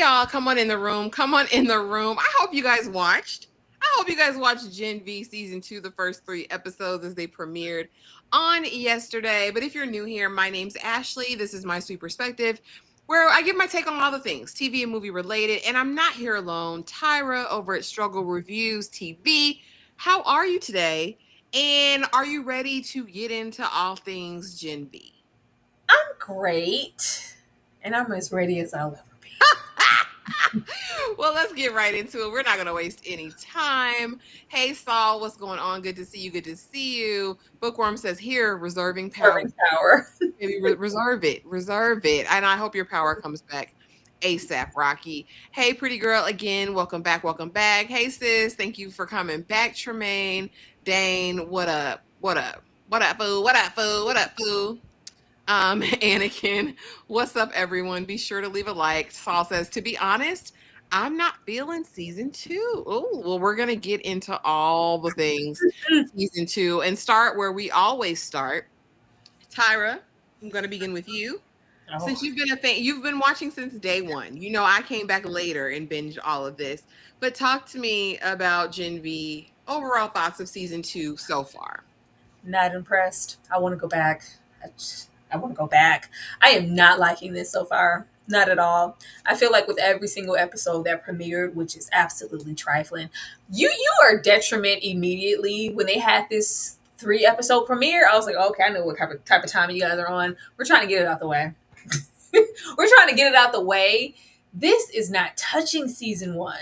y'all, come on in the room. Come on in the room. I hope you guys watched. I hope you guys watched Gen V season 2, the first 3 episodes as they premiered on yesterday. But if you're new here, my name's Ashley. This is my sweet perspective, where I give my take on all the things TV and movie related. And I'm not here alone. Tyra over at Struggle Reviews TV. How are you today? And are you ready to get into all things Gen V? I'm great, and I'm as ready as I'll ever be. Well, let's get right into it. We're not going to waste any time. Hey, Saul, what's going on? Good to see you. Good to see you. Bookworm says here, reserving power. Serving power. Maybe reserve it. Reserve it. And I hope your power comes back ASAP, Rocky. Hey, pretty girl, again, welcome back. Welcome back. Hey, sis, thank you for coming back, Tremaine. Dane, what up? What up? What up, boo? What up, boo? What up, boo? Anakin, what's up, everyone? Be sure to leave a like. Saul says, to be honest, I'm not feeling season 2. Oh, well, we're gonna get into all the things season 2 and start where we always start. Tyra, I'm gonna begin with you. Oh, Since you've been a fan, you've been watching since day one. You know, I came back later and binged all of this. But talk to me about Gen V. Overall thoughts of season 2 so far. not impressed. I want to go back. I want to go back. I am not liking this so far. Not at all. I feel like with every single episode that premiered, which is absolutely trifling, you are detriment immediately when they had this 3 episode premiere. I was like, okay, I know what type of time you guys are on. We're trying to get it out the way. We're trying to get it out the way. This is not touching season 1.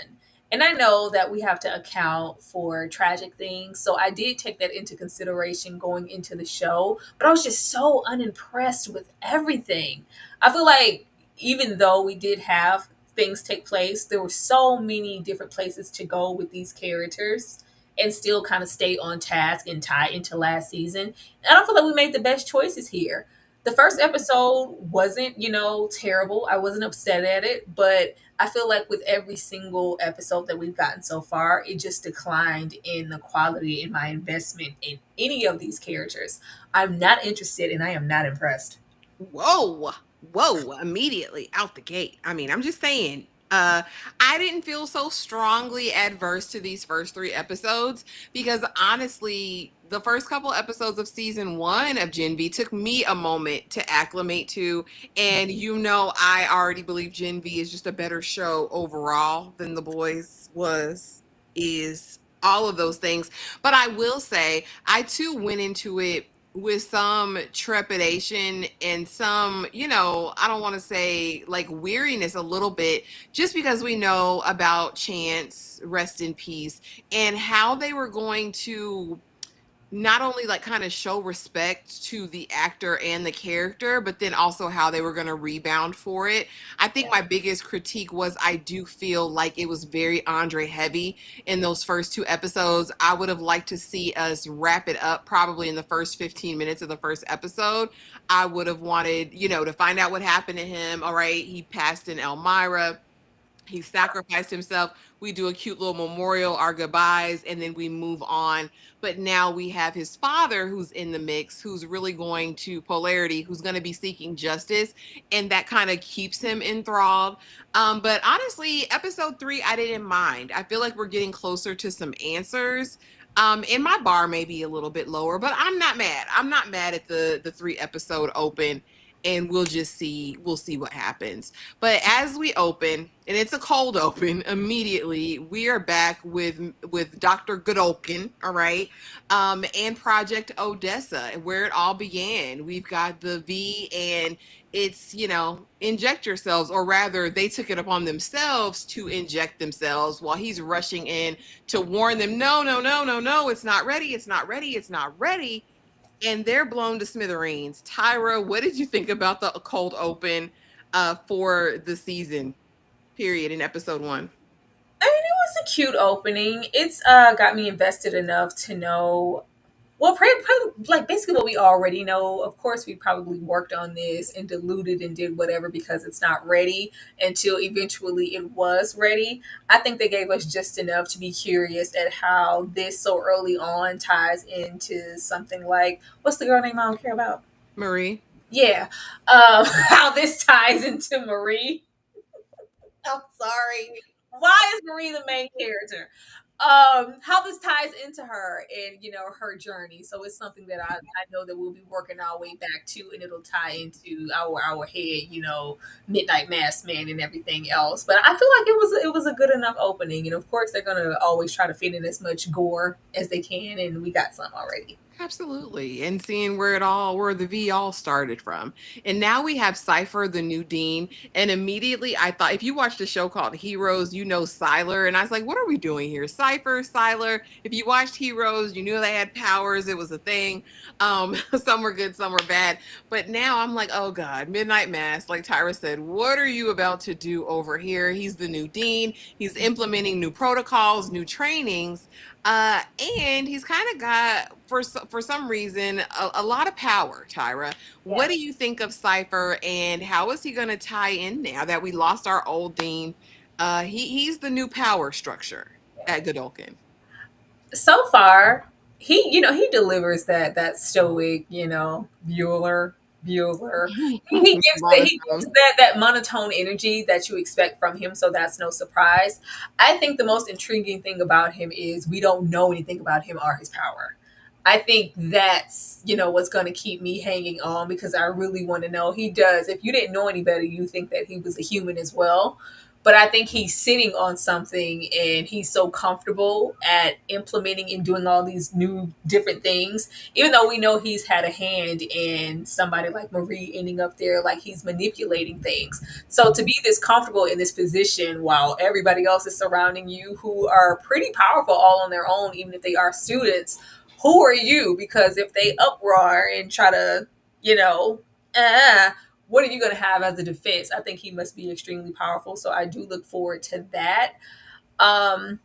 And I know that we have to account for tragic things. So I did take that into consideration going into the show. But I was just so unimpressed with everything. I feel like even though we did have things take place, there were so many different places to go with these characters and still kind of stay on task and tie into last season. And I don't feel like we made the best choices here. The first episode wasn't, terrible. I wasn't upset at it, but I feel like with every single episode that we've gotten so far, it just declined in the quality in my investment in any of these characters. I'm not interested and I am not impressed. Whoa, whoa, immediately out the gate. I mean, I'm just saying, I didn't feel so strongly adverse to these first 3 episodes because honestly, the first couple episodes of season 1 of Gen V took me a moment to acclimate to. And I already believe Gen V is just a better show overall than The Boys is, all of those things. But I will say, I too went into it with some trepidation and some, I don't want to say like weariness a little bit, just because we know about Chance, rest in peace, and how they were going to not only like kind of show respect to the actor and the character, but then also how they were going to rebound for it. I think my biggest critique was I do feel like it was very Andre heavy in those first 2 episodes. I would have liked to see us wrap it up probably in the first 15 minutes of the first episode. I would have wanted, to find out what happened to him. All right, he passed in Elmira. He sacrificed himself. We do a cute little memorial, our goodbyes, and then we move on. But now we have his father who's in the mix, who's really going to Polarity, who's going to be seeking justice, and that kind of keeps him enthralled. But honestly, episode 3, I didn't mind. I feel like we're getting closer to some answers. And my bar may be a little bit lower, but I'm not mad. I'm not mad at the 3 episode open, and we'll see what happens. But as we open, and it's a cold open, immediately we are back with Dr. Godolkin, all right, and Project Odessa, where it all began. We've got the V, and it's, inject yourselves, or rather, they took it upon themselves to inject themselves while he's rushing in to warn them, no, no, no, no, no, it's not ready, it's not ready, it's not ready. And they're blown to smithereens. Tyra, what did you think about the cold open for the season period in episode 1? I mean, it was a cute opening. It's got me invested enough to know. Well, probably, like basically what we already know. Of course, we probably worked on this and diluted and did whatever because it's not ready until eventually it was ready. I think they gave us just enough to be curious at how this so early on ties into something like what's the girl name I don't care about? Marie? Yeah, how this ties into Marie. I'm sorry. Why is Marie the main character? How this ties into her and her journey. So it's something that I know that we'll be working our way back to, and it'll tie into our head, Midnight Mass Man and everything else. But I feel like it was a good enough opening, and of course they're gonna always try to fit in as much gore as they can, and we got some already. Absolutely. And seeing where the V all started from. And now we have Cipher, the new dean. And immediately I thought, if you watched a show called Heroes, you know Siler. And I was like, what are we doing here? Cipher, Siler. If you watched Heroes, you knew they had powers. It was a thing. Some were good, some were bad. But now I'm like, oh God, Midnight Mass. Like Tyra said, what are you about to do over here? He's the new dean. He's implementing new protocols, new trainings. And he's kind of got for some reason a lot of power, Tyra. What do Yes. you think of Cipher, and how is he going to tie in now that we lost our old dean? He's the new power structure at Godolkin. So far, he delivers that stoic, Bueller. He gives Monotone. that monotone energy that you expect from him, so that's no surprise. I think the most intriguing thing about him is we don't know anything about him or his power. I think that's what's going to keep me hanging on, because I really want to know. He does. If you didn't know any better, you think that he was a human as well. But I think he's sitting on something, and he's so comfortable at implementing and doing all these new different things, even though we know he's had a hand in somebody like Marie ending up there, like he's manipulating things. So to be this comfortable in this position while everybody else is surrounding you, who are pretty powerful all on their own, even if they are students, who are you? Because if they uproar and try to, you know, uh, what are you going to have as a defense? I think he must be extremely powerful. So I do look forward to that. Um,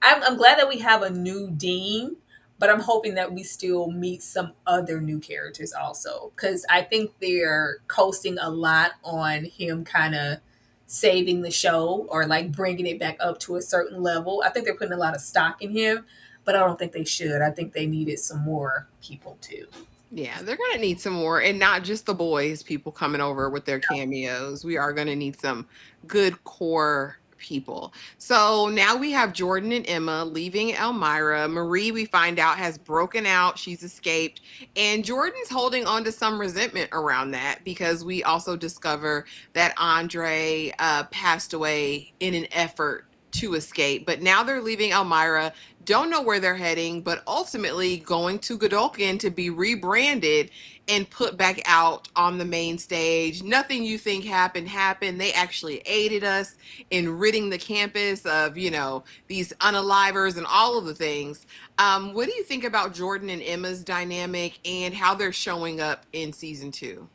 I'm glad that we have a new dean, but I'm hoping that we still meet some other new characters also, because I think they're coasting a lot on him kind of saving the show or like bringing it back up to a certain level. I think they're putting a lot of stock in him, but I don't think they should. I think they needed some more people too. Yeah, they're gonna need some more, and not just the boys, people coming over with their cameos. We are gonna need some good core people. So now we have Jordan and Emma leaving Elmira. Marie, we find out, has broken out. She's escaped. And Jordan's holding on to some resentment around that, because we also discover that Andre passed away in an effort to escape. But now they're leaving Elmira, don't know where they're heading, but ultimately going to Godolkin to be rebranded and put back out on the main stage. Nothing you think happened. They actually aided us in ridding the campus of, these unalivers and all of the things. What do you think about Jordan and Emma's dynamic and how they're showing up in season two?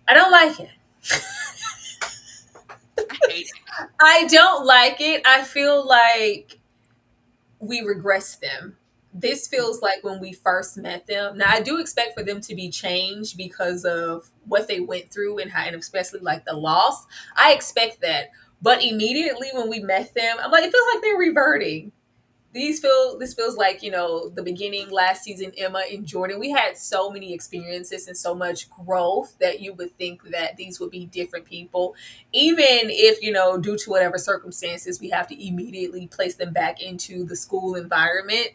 I don't like it. I hate I don't like it. I feel like we regress them. This it. feels like when we first met them. Now, I do expect for them to be changed because of what they went through, and especially like the loss. I expect that. But immediately when we met them, I'm like, it feels like they're reverting. This feels like the beginning last season. Emma and Jordan, we had so many experiences and so much growth that you would think that these would be different people, even if due to whatever circumstances we have to immediately place them back into the school environment.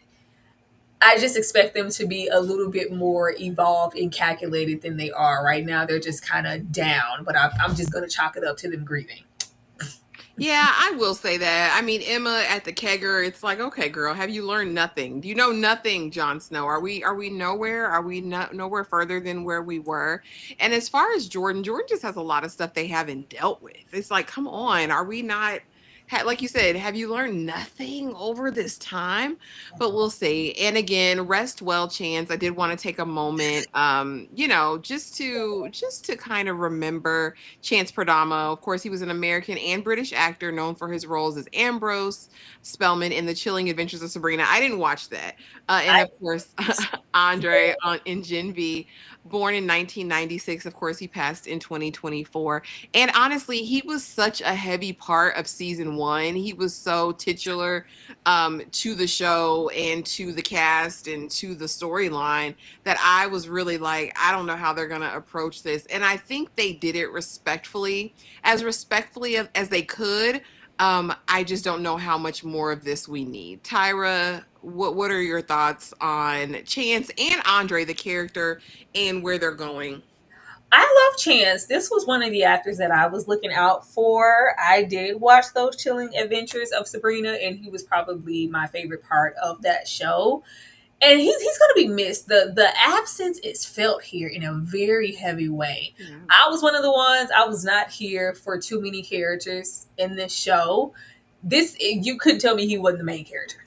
I just expect them to be a little bit more evolved and calculated than they are right now. They're just kind of down, but I'm just going to chalk it up to them grieving. Yeah, I will say that. I mean, Emma at the kegger, it's like, okay, girl, have you learned nothing? Do you know nothing, Jon Snow? Are we nowhere? Are we not nowhere further than where we were? And as far as Jordan, Jordan just has a lot of stuff they haven't dealt with. It's like, come on, are we not like you said, have you learned nothing over this time? But we'll see. And again, rest well, Chance. I did want to take a moment, just to kind of remember Chance Perdomo. Of course, he was an American and British actor known for his roles as Ambrose Spellman in The Chilling Adventures of Sabrina. I didn't watch that. And I of course, Andre in Gen V, born in 1996. Of course, he passed in 2024. And honestly, he was such a heavy part of season season one. He was so titular to the show and to the cast and to the storyline that I was really like, I don't know how they're going to approach this. And I think they did it respectfully as they could. I just don't know how much more of this we need. Tyra, what are your thoughts on Chance and Andre, the character, and where they're going? I love Chance. This was one of the actors that I was looking out for. I did watch those chilling adventures of Sabrina, and he was probably my favorite part of that show. And he's going to be missed. The absence is felt here in a very heavy way. Yeah. I was one of the ones. I was not here for too many characters in this show. This, you couldn't tell me he wasn't the main character.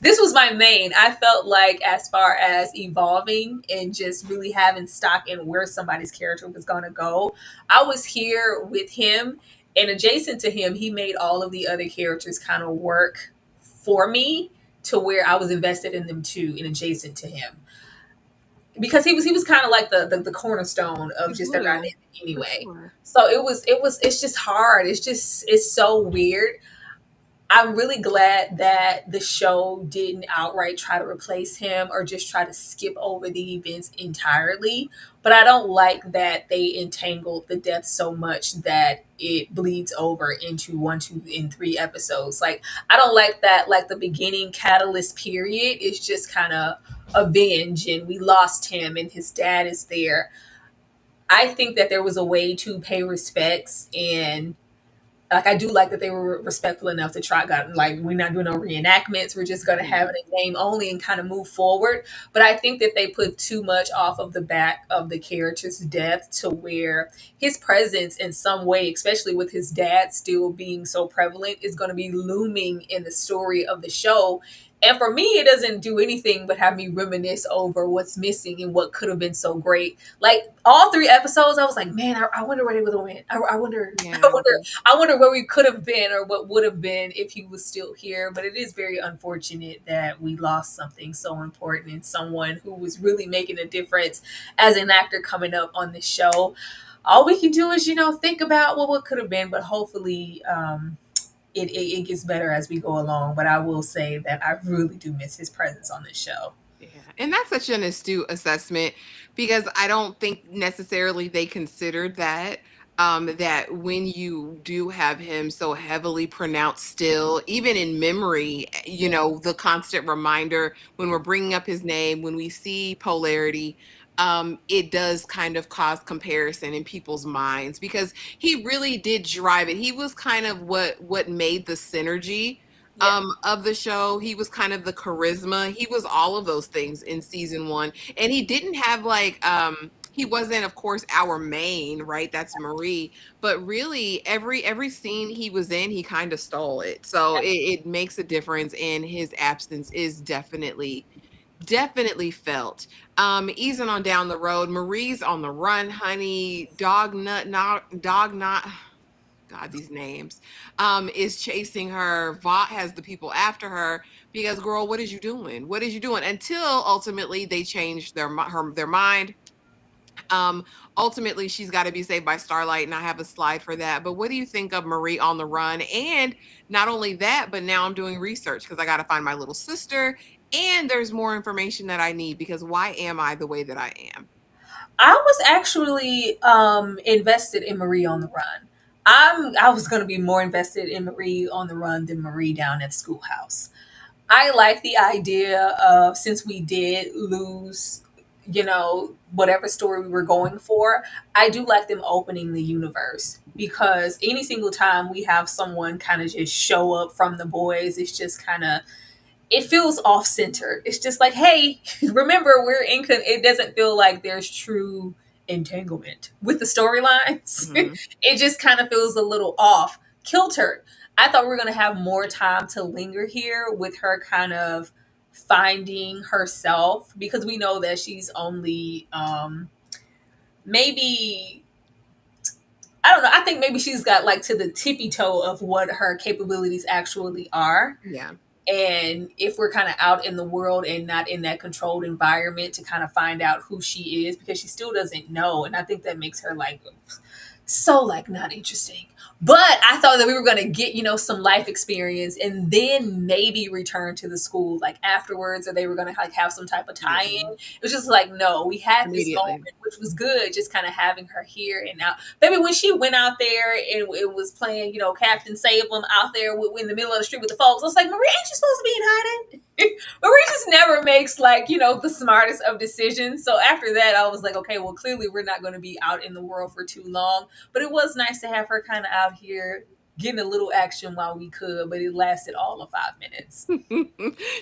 This was my main. I felt like, as far as evolving and just really having stock in where somebody's character was going to go, I was here with him, and adjacent to him, he made all of the other characters kind of work for me to where I was invested in them too and adjacent to him, because he was kind of like the cornerstone of The just their glue, dynamic for anyway. sure. So it's just hard. It's so weird. I'm really glad that the show didn't outright try to replace him or just try to skip over the events entirely. But I don't like that they entangled the death so much that it bleeds over into one, two, and three episodes. Like, I don't like that, like, the beginning catalyst period is just kind of avenge and we lost him and his dad is there. I think that there was a way to pay respects, and like, I do like that they were respectful enough to try. God, like, we're not doing no reenactments. We're just going to have Yeah. it in name only and kind of move forward. But I think that they put too much off of the back of the character's death to where his presence in some way, especially with his dad still being so prevalent, is going to be looming in the story of the show. And for me, it doesn't do anything but have me reminisce over what's missing and what could have been so great. Like, all three episodes, I was like, man, I wonder where they would have went. I wonder, I Yeah. wonder, I wonder where we could have been or what would have been if he was still here. But it is very unfortunate that we lost something so important and someone who was really making a difference as an actor coming up on the show. All we can do is, think about what could have been, but hopefully, it gets better as we go along. But I will say that I really do miss his presence on this show. Yeah, and that's such an astute assessment because I don't think necessarily they considered that. That when you do have him so heavily pronounced still, even in memory, the constant reminder when we're bringing up his name, when we see Polarity, it does kind of cause comparison in people's minds because he really did drive it. He was kind of what made the synergy Yeah, of the show. He was kind of the charisma. He was all of those things in season one. And he didn't have like he wasn't, of course, our main, right? That's Marie. But really every scene he was in, he kind of stole it. So it makes a difference, and his absence is definitely felt. Easing on down the road, Marie's on the run, honey. Dog not God, these names, is chasing her. Vought has the people after her because, girl, what is you doing? What is you doing? Until ultimately they change their mind. Um, Ultimately, she's got to be saved by Starlight, and I have a slide for that. But what do you think of Marie on the run? And not only that, but now I'm doing research because I got to find my little sister, and there's more information that I need because why am I the way that I am? I was actually invested in Marie on the Run. I was going to be more invested in Marie on the Run than Marie down at Schoolhouse. I like the idea of, since we did lose, whatever story we were going for, I do like them opening the universe, because any single time we have someone kind of just show up from the boys, it's just kind of, it feels off center. It's just like, hey, remember, we're in. It doesn't feel like there's true entanglement with the storylines. Mhm. It just kind of feels a little off kiltered. I thought we were going to have more time to linger here with her kind of finding herself, because we know that she's only maybe, I don't know. I think maybe she's got like to the tippy toe of what her capabilities actually are. Yeah. And if we're kind of out in the world and not in that controlled environment to kind of find out who she is, because she still doesn't know. And I think that makes her like so like not interesting. But I thought that we were gonna get, some life experience and then maybe return to the school like afterwards, or they were gonna like have some type of tie-in. Mm-mm. It was just like, no, we had this moment, Immediately. which was good, just kind of having her here and now. Baby, when she went out there and it was playing, Captain Save 'em out there in the middle of the street with the folks, I was like, Marie, ain't you supposed to be in hiding? Marie just never makes like, the smartest of decisions. So after that, I was like, okay, well, clearly we're not going to be out in the world for too long. But it was nice to have her kind of out here getting a little action while we could, but it lasted all of 5 minutes.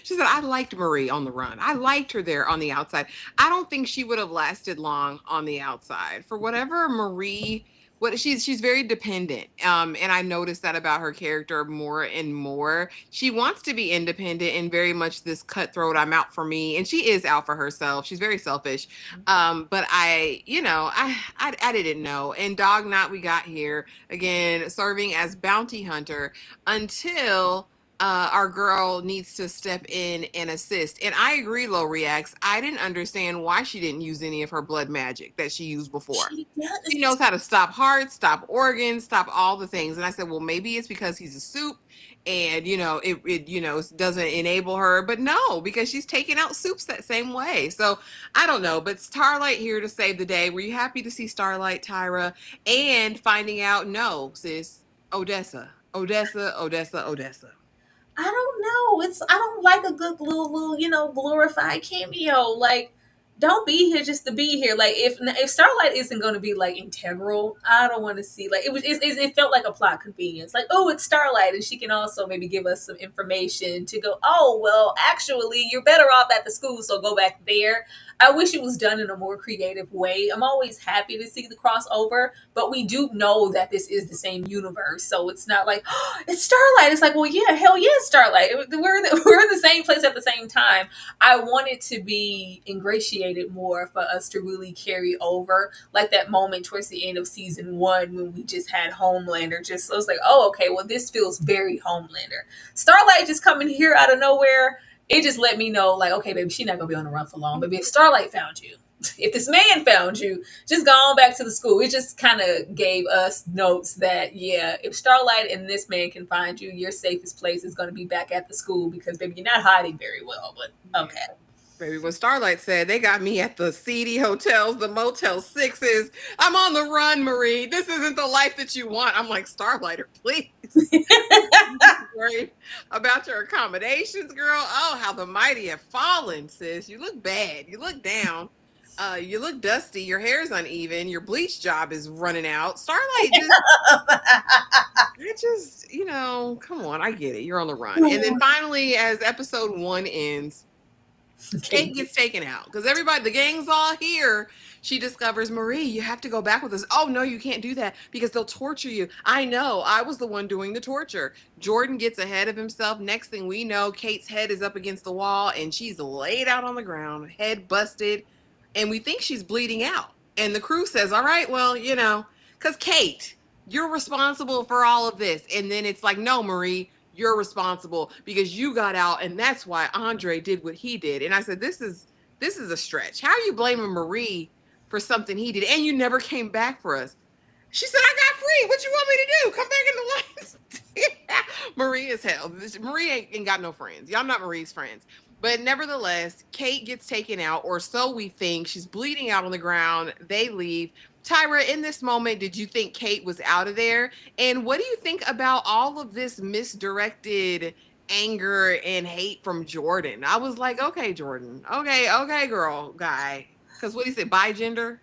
She said, I liked Marie on the run. I liked her there on the outside. I don't think she would have lasted long on the outside. For whatever Marie, what she's very dependent. And I noticed that about her character more and more. She wants to be independent and very much this cutthroat, I'm out for me. And she is out for herself. She's very selfish. But I didn't know. And Dog Knot we got here again, serving as bounty hunter until our girl needs to step in and assist. And I agree, Low Reacts. I didn't understand why she didn't use any of her blood magic that she used before. She She knows does. how to stop hearts, stop organs, stop all the things. And I said, well, maybe it's because he's a soup and it doesn't enable her. But no, because she's taking out soups that same way. So I don't know. But Starlight here to save the day. Were you happy to see Starlight, Tyra, and finding out, no, sis, Odessa, Odessa, Odessa, Odessa. I don't know. I don't like a good little glorified cameo. Like, don't be here just to be here. Like, if Starlight isn't going to be like integral, I don't want to see. Like, it felt like a plot convenience. Like, oh, it's Starlight, and she can also maybe give us some information to go. Oh, well, actually, you're better off at the school, so go back there. I wish it was done in a more creative way. I'm always happy to see the crossover, but we do know that this is the same universe, so it's not like, oh, it's Starlight. It's like, well, yeah, hell yeah, Starlight. We're in the same place at the same time. I want it to be ingratiated more for us to really carry over, like that moment towards the end of season 1 when we just had Homelander. Just so it's like, oh, okay, well, this feels very Homelander. Starlight just coming here out of nowhere, it just let me know, like, okay, baby, she's not gonna be on the run for long. Baby, if Starlight found you, if this man found you, just go on back to the school. It just kind of gave us notes that, yeah, if Starlight and this man can find you, your safest place is going to be back at the school because, baby, you're not hiding very well. But Yeah. okay. Baby, when Starlight said they got me at the seedy hotels, the Motel Sixes, I'm on the run, Marie. This isn't the life that you want. I'm like, Starlighter, please. Worried about your accommodations, girl. Oh, how the mighty have fallen, sis. You look bad. You look down. You look dusty. Your hair's uneven. Your bleach job is running out. Starlight just, it just, come on. I get it. You're on the run. And then finally, as episode 1 ends, Okay. Cate gets taken out because everybody, the gang's all here. She discovers, Marie, you have to go back with us. Oh, no, you can't do that because they'll torture you. I know. I was the one doing the torture. Jordan gets ahead of himself. Next thing we know, Kate's head is up against the wall and she's laid out on the ground, head busted. And we think she's bleeding out. And the crew says, all right, well, because Cate, you're responsible for all of this. And then it's like, no, Marie, you're responsible because you got out and that's why Andre did what he did. And I said, this is a stretch. How are you blaming Marie for something he did and you never came back for us? She said, I got free. What you want me to do? Come back in the lights. Marie is hell. Marie ain't got no friends. Y'all not Marie's friends. But nevertheless, Cate gets taken out, or so we think. She's bleeding out on the ground. They leave. Tyra, in this moment, did you think Cate was out of there? And what do you think about all of this misdirected anger and hate from Jordan? I was like, okay, Jordan. Okay, girl, guy. Because what do you say? Bi gender?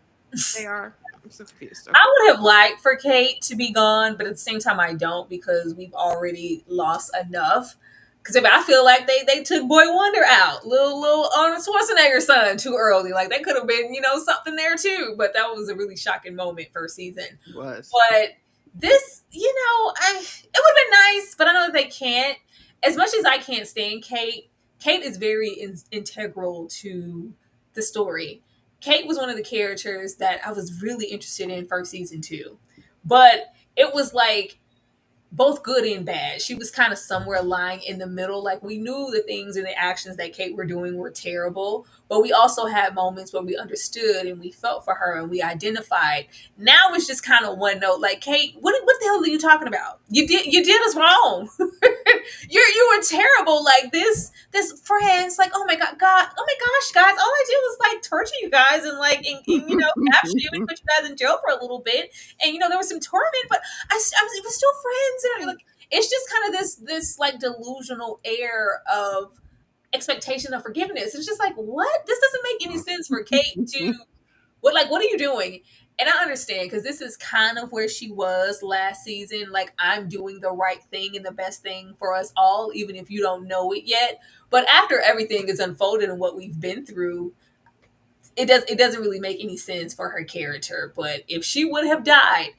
They are. I'm so confused. Okay. I would have liked for Cate to be gone, but at the same time, I don't because we've already lost enough. Because I feel like they took Boy Wonder out, little Arnold Schwarzenegger's son, too early. Like they could have been something there too. But that was a really shocking moment first season. It was. But this, it would have been nice, but I know that they can't. As much as I can't stand Cate, Cate is very integral to the story. Cate was one of the characters that I was really interested in first season too. But it was like both good and bad. She was kind of somewhere lying in the middle. Like we knew the things and the actions that Cate were doing were terrible, but we also had moments where we understood and we felt for her and we identified. Now it's just kind of one note. Like Cate, what the hell are you talking about? You did us wrong. You were terrible. Like this friends. Like oh my gosh, guys. All I did was like torture you guys and like and capture you and put you guys in jail for a little bit. And there was some torment, but it was still friends, and like it's just kind of this like delusional air of expectation of forgiveness. It's just like, what? This doesn't make any sense for Cate to what are you doing? And I understand because this is kind of where she was last season. Like, I'm doing the right thing and the best thing for us all, even if you don't know it yet. But after everything is unfolded and what we've been through, it doesn't really make any sense for her character. But if she would have died,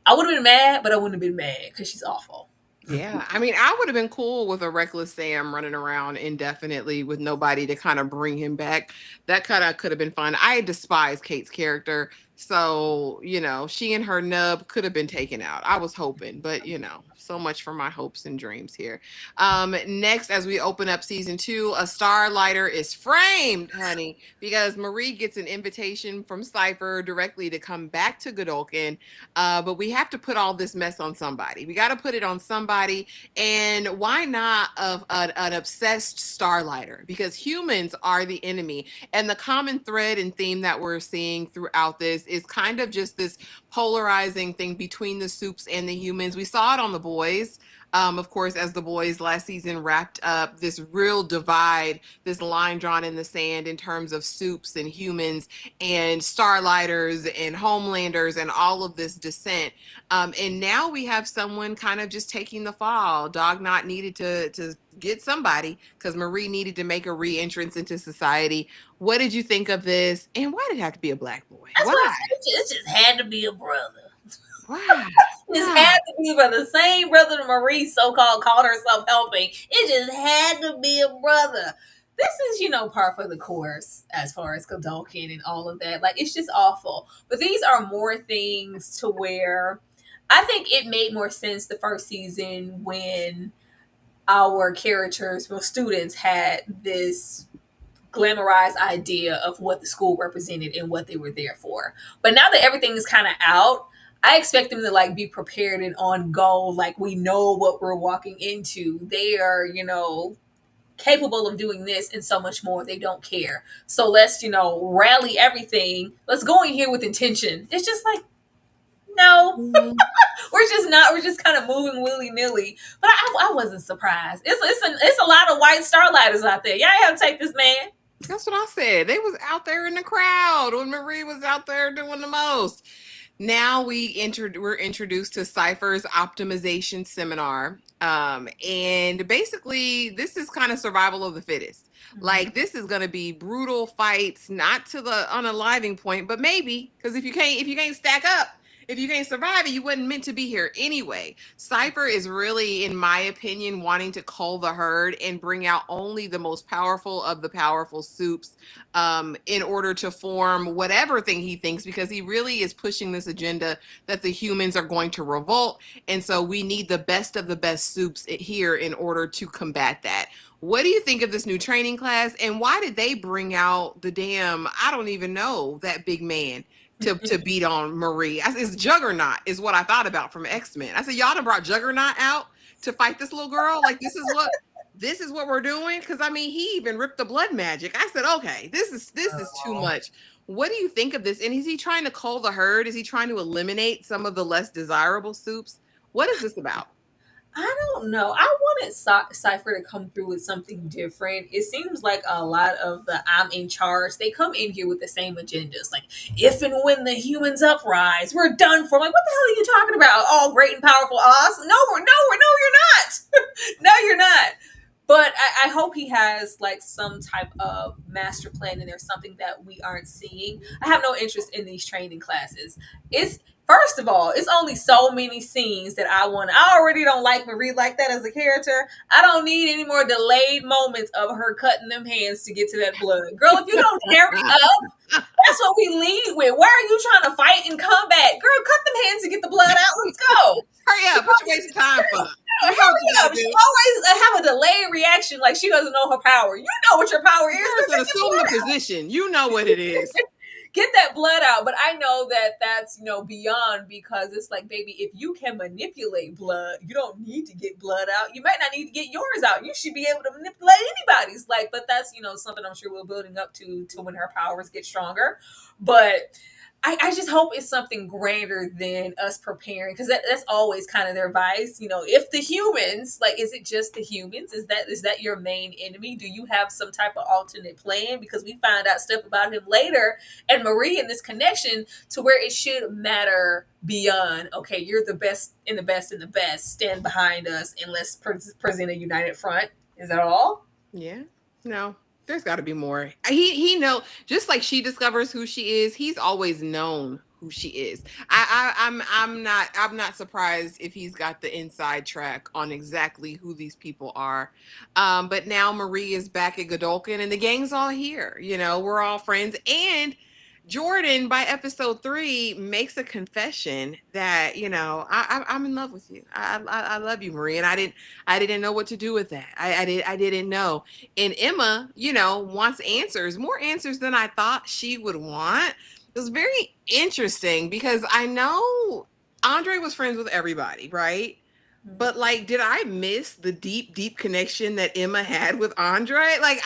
I would have been mad, but I wouldn't have been mad because she's awful. Yeah, I mean, I would have been cool with a reckless Sam running around indefinitely with nobody to kind of bring him back. That kind of could have been fun. I despise Kate's character, so she and her nub could have been taken out. I was hoping, but so much for my hopes and dreams here. Next, as we open up season 2, a starlighter is framed, honey, because Marie gets an invitation from Cipher directly to come back to Godolkin. But we have to put all this mess on somebody. We got to put it on somebody. And why not an obsessed starlighter? Because humans are the enemy. And the common thread and theme that we're seeing throughout this is kind of just this polarizing thing between the soups and the humans. We saw it on the boys. Of course, as the boys last season wrapped up, this real divide, this line drawn in the sand in terms of soups and humans and starlighters and homelanders and all of this dissent. And now we have someone kind of just taking the fall. Dog Knot needed to get somebody because Marie needed to make a re-entrance into society. What did you think of this? And why did it have to be a black boy? That's Why? why I said it just had to be a brother. Why? This Why? had to be for the same brother that Marie so-called called herself helping. It just had to be a brother. This is, par for the course as far as Godolkin and all of that. Like, it's just awful. But these are more things to where I think it made more sense the first season when our characters, well, students, had this glamorized idea of what the school represented and what they were there for. But now that everything is kind of out, I expect them to like be prepared and on go. Like we know what we're walking into. They are, capable of doing this and so much more. They don't care. So let's, rally everything. Let's go in here with intention. It's just like, no, Mhm. we're just not. We're just kind of moving willy nilly. But I wasn't surprised. It's a lot of white starlighters out there. Y'all have to take this man. That's what I said. They was out there in the crowd when Marie was out there doing the most. Now we're introduced to Cipher's optimization seminar. And basically this is kind of survival of the fittest. Mm-hmm. Like this is gonna be brutal fights, not to the unaliving point, but maybe because if you can't stack up, if you can't survive it, you wasn't meant to be here anyway. Cipher is really, in my opinion, wanting to cull the herd and bring out only the most powerful of the powerful soups in order to form whatever thing he thinks, because he really is pushing this agenda that the humans are going to revolt. And so we need the best of the best soups here in order to combat that. What do you think of this new training class? And why did they bring out the damn, I don't even know, that big man to beat on Marie? It's Juggernaut is what I thought about from X-Men. I said, y'all done brought Juggernaut out to fight this little girl? Like this is what we're doing? Because I mean, he even ripped the blood magic. I said, okay, this is too Oh. much. What do you think of this? And is he trying to cull the herd? Is he trying to eliminate some of the less desirable soups? What is this about? I don't know. I wanted Cypher to come through with something different. It seems like a lot of the I'm in charge, they come in here with the same agendas. Like, if and when the humans uprise, we're done for. Like, what the hell are you talking about? All great and powerful us? No, you're not. No, you're not. But I hope he has like some type of master plan and there's something that we aren't seeing. I have no interest in these training classes. It's First of all, it's only so many scenes that I want. I already don't like Marie like that as a character. I don't need any more delayed moments of her cutting them hands to get to that blood. Girl, if you don't hurry up, that's what we lead with. Why are you trying to fight in combat? Girl, cut them hands to get the blood out. Let's go. Hurry up. What you wasting time for? You know what you Hurry gotta up. She do. always have a delayed reaction like she doesn't know her power. You know what your power is. Go Person, get the assume the blood position. You know what it is. get that blood out. But I know that that's, beyond, because it's like, baby, if you can manipulate blood, you don't need to get blood out. You might not need to get yours out. You should be able to manipulate anybody's. Like, but that's, something I'm sure we're building up to when her powers get stronger. But I just hope it's something greater than us preparing, because that's always kind of their vice. If the humans, like, is it just the humans? Is that your main enemy? Do you have some type of alternate plan? Because we find out stuff about him later, and Marie, in this connection to where it should matter beyond, okay, you're the best in the best in the best, stand behind us, and let's present a united front. Is that all? Yeah. No. There's got to be more. He know, just like she discovers who she is, he's always known who she is. I'm not surprised if he's got the inside track on exactly who these people are. But now Marie is back at Godolkin and the gang's all here. We're all friends. And Jordan, by episode 3, makes a confession that I'm in love with you. I love you, Marie, and I didn't know what to do with that. I didn't know. And Emma, wants answers, more answers than I thought she would want. It was very interesting because I know Andre was friends with everybody, right? But like, did I miss the deep, deep connection that Emma had with Andre? Like,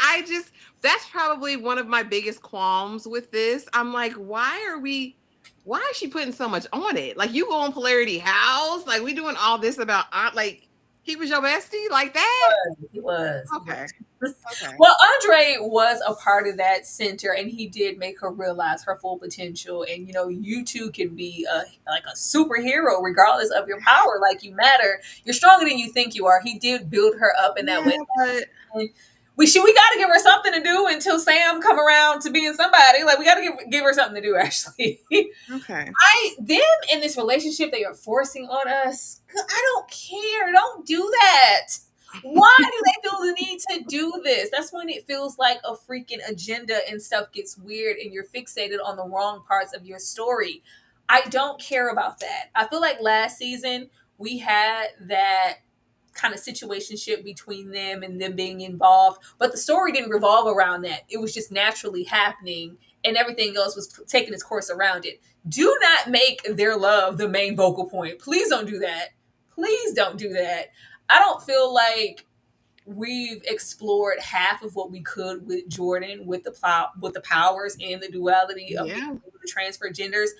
that's probably one of my biggest qualms with this. I'm like, why is she putting so much on it? Like, you go on Polarity House, like, we doing all this about Aunt, like, he was your bestie like that? He was. He Okay. was. Okay. Well, Andre was a part of that center, and he did make her realize her full potential. And you too can be like a superhero, regardless of your power. Like, you matter. You're stronger than you think you are. He did build her up in that Yeah, way. but And we got to give her something to do until Sam come around to being somebody. Like, we got to give her something to do. Actually, okay. them in this relationship they are forcing on us. I don't care. Don't do that. Why do they feel the need to do this? That's when it feels like a freaking agenda and stuff gets weird and you're fixated on the wrong parts of your story. I don't care about that. I feel like last season we had that kind of situationship between them and them being involved, but the story didn't revolve around that. It was just naturally happening and everything else was taking its course around it. Do not make their love the main vocal point. Please don't do that. Please don't do that. I don't feel like we've explored half of what we could with Jordan, with the powers and the duality of being Yeah. able to transfer genders.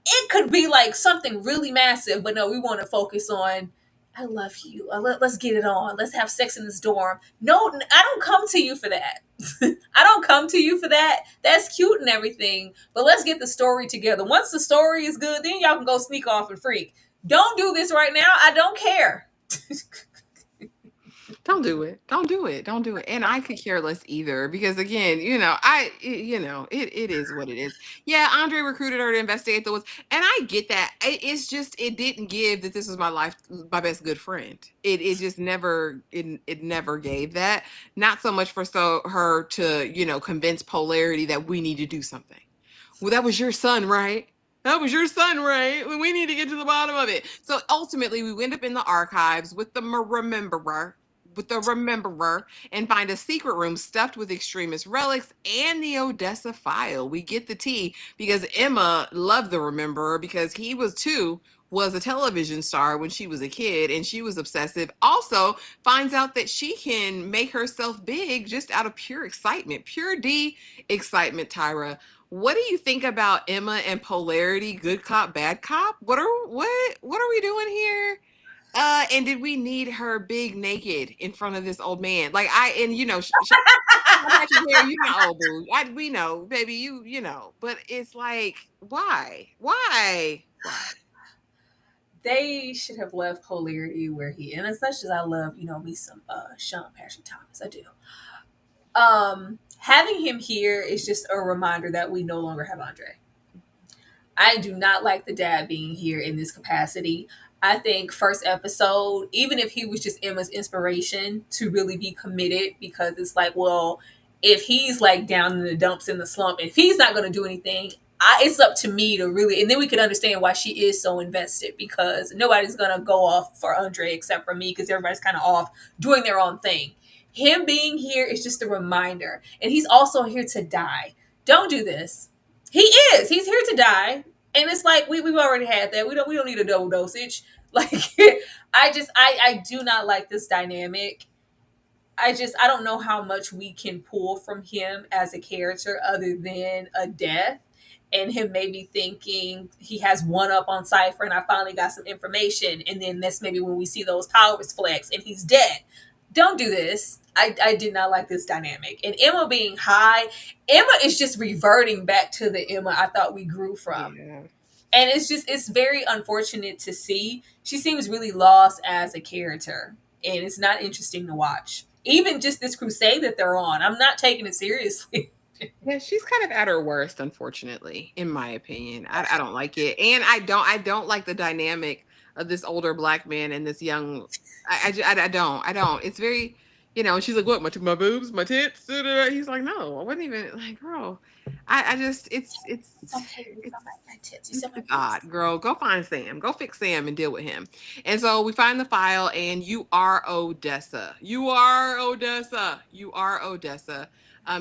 It could be like something really massive, but no, we want to focus on, I love you. Let's get it on. Let's have sex in this dorm. No, I don't come to you for that. I don't come to you for that. That's cute and everything, but let's get the story together. Once the story is good, then y'all can go sneak off and freak. Don't do this right now. I don't care. Don't do it. Don't do it. Don't do it. And I could care less either because again, it is what it is. Yeah, Andre recruited her to investigate the woods, and I get that. It's just it didn't give that this was my best good friend. It just never gave that. Not so much for her to convince Polarity that we need to do something. Well, that was your son, right? That was your son, right? We need to get to the bottom of it. So ultimately, we wind up in the archives with the rememberer and find a secret room stuffed with extremist relics and the Odessa file. We get the tea because Emma loved the rememberer because he was a television star when she was a kid and she was obsessive. Also finds out that she can make herself big just out of pure excitement, pure D excitement, Tyra. What do you think about Emma and Polarity, good cop, bad cop? What are we doing here? And did we need her big naked in front of this old man? Like how back your hair, you know, old boo. We know, baby, but it's like, why? They should have left Polarity where he, and as much as I love, me some Sean Patrick Thomas, I do. Having him here is just a reminder that we no longer have Andre. I do not like the dad being here in this capacity. I think first episode, even if he was just Emma's inspiration to really be committed, because it's like, well, if he's like down in the dumps in the slump, if he's not going to do anything, it's up to me to really, and then we could understand why she is so invested, because nobody's gonna go off for Andre except for me, because everybody's kind of off doing their own thing. Him being here is just a reminder, and he's also here to die. Don't do this. He is. He's here to die, and it's like we've already had that. We don't need a double dosage. Like I do not like this dynamic. I don't know how much we can pull from him as a character other than a death, and him maybe thinking he has one up on Cipher and I finally got some information, and then that's maybe when we see those powers flex and he's dead. Don't do this. I did not like this dynamic. And Emma being high, Emma is just reverting back to the Emma I thought we grew from. Yeah. And it's very unfortunate to see. She seems really lost as a character, and it's not interesting to watch. Even just this crusade that they're on, I'm not taking it seriously. Yeah, she's kind of at her worst, unfortunately, in my opinion. I don't like it, and I don't like the dynamic of this older black man and this young. I don't. It's very, she's like, "What? My boobs, my tits." Da, da, da." He's like, "No, I wasn't even like, girl." I just, It's okay. You saw it's my tits. You saw my it's boobs. odd, girl. Go find Sam. Go fix Sam and deal with him. And so we find the file, and you are Odessa. You are Odessa. You are Odessa.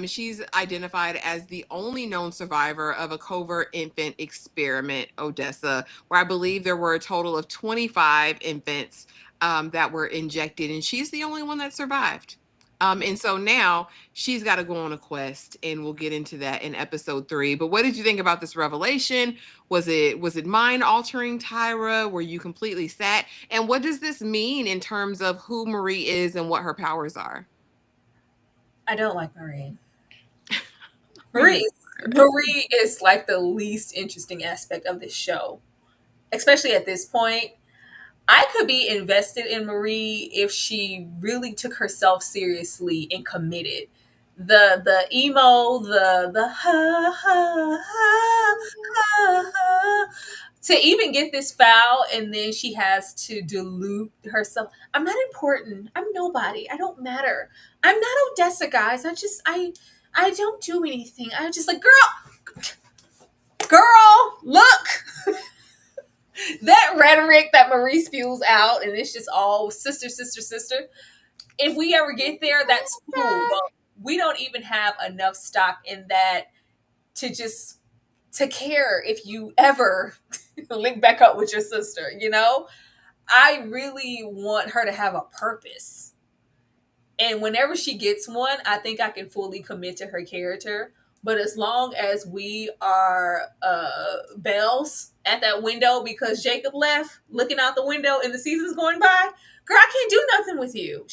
She's identified as the only known survivor of a covert infant experiment, Odessa, where I believe there were a total of 25 infants that were injected, and she's the only one that survived. And so now she's got to go on a quest, and we'll get into that in episode 3. But what did you think about this revelation? Was it mind altering, Tyra? Were you completely set? And what does this mean in terms of who Marie is and what her powers are? I don't like Marie. Me neither. Marie is like the least interesting aspect of this show, especially at this point. I could be invested in Marie if she really took herself seriously and committed. The emo, the ha ha ha ha ha, to even get this foul, and then she has to dilute herself. I'm not important. I'm nobody. I don't matter. I'm not Odessa, guys. I don't do anything. I'm just like, girl, look. That rhetoric that Marie spews out, and it's just all sister, sister, sister. If we ever get there, that's cool. But we don't even have enough stock in that to just to care if you ever link back up with your sister. I really want her to have a purpose. And whenever she gets one, I think I can fully commit to her character. But as long as we are bells at that window because Jacob left, looking out the window and the season's going by, girl, I can't do nothing with you.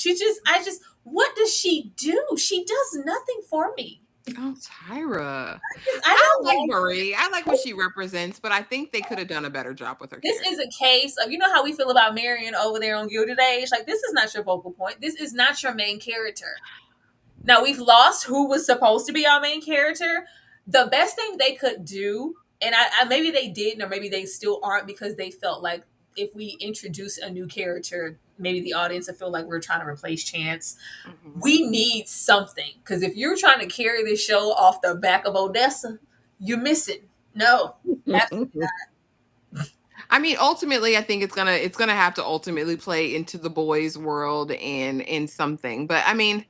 What does she do? She does nothing for me. Oh, Tyra. I I don't like like. Marie. I like what she represents, but I think they could have done a better job with her This character. is a case of, how we feel about Marion over there on Gilded Age. Like, this is not your focal point. This is not your main character. Now we've lost who was supposed to be our main character. The best thing they could do, and maybe they didn't, or maybe they still aren't, because they felt like if we introduce a new character, maybe the audience will feel like we're trying to replace Chance. Mhm. We need something, because if you're trying to carry this show off the back of Odessa, you're missing. No, absolutely I mean, ultimately, I think it's gonna have to ultimately play into the boys' world and in something. But I mean,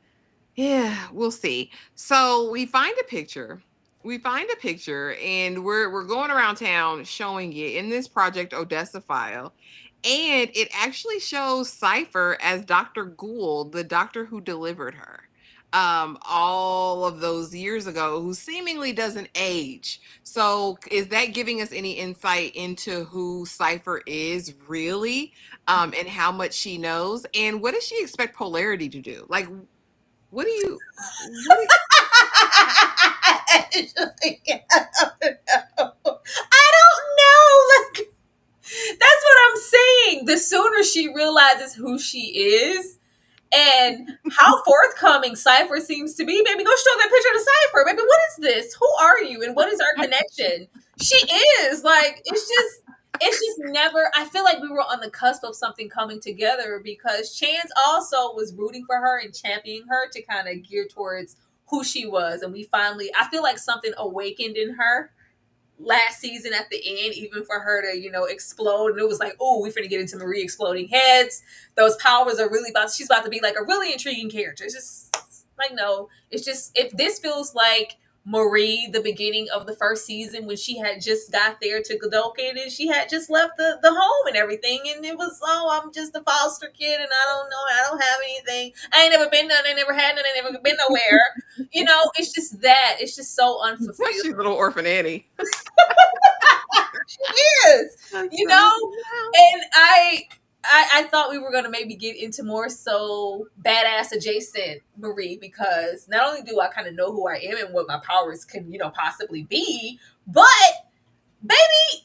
yeah, we'll see. So we find a picture. We find a picture, and we're going around town showing it in this Project Odessa file. And it actually shows Cipher as Dr. Gould, the doctor who delivered her all of those years ago, who seemingly doesn't age. So is that giving us any insight into who Cipher is really, and how much she knows? And what does she expect Polarity to do? Like, what do you what do Actually, I don't know. Like, that's what I'm saying. The sooner she realizes who she is and how forthcoming Cipher seems to be, baby, go show that picture to Cipher. Baby, what is this? Who are you? And what is our connection? She is. Like, it's just never, I feel like we were on the cusp of something coming together, because Chance also was rooting for her and championing her to kind of gear towards who she was. And we finally, I feel like something awakened in her last season at the end, even for her to, explode. And it was like, oh, we finna get into Marie exploding heads. Those powers are really she's about to be like a really intriguing character. It's just like, no, it's just, if this feels like Marie, the beginning of the first season when she had just got there to Godolkin and she had just left the home and everything. And it was, oh, I'm just a foster kid and I don't know, I don't have anything. I ain't never been none, I never had none, I never been nowhere. It's just that. It's just so unfulfilled. She's little orphan Annie. She is, That's you so know? And I thought we were going to maybe get into more so badass adjacent Marie, because not only do I kind of know who I am and what my powers can, possibly be, but baby,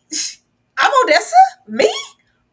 I'm Odessa? Me?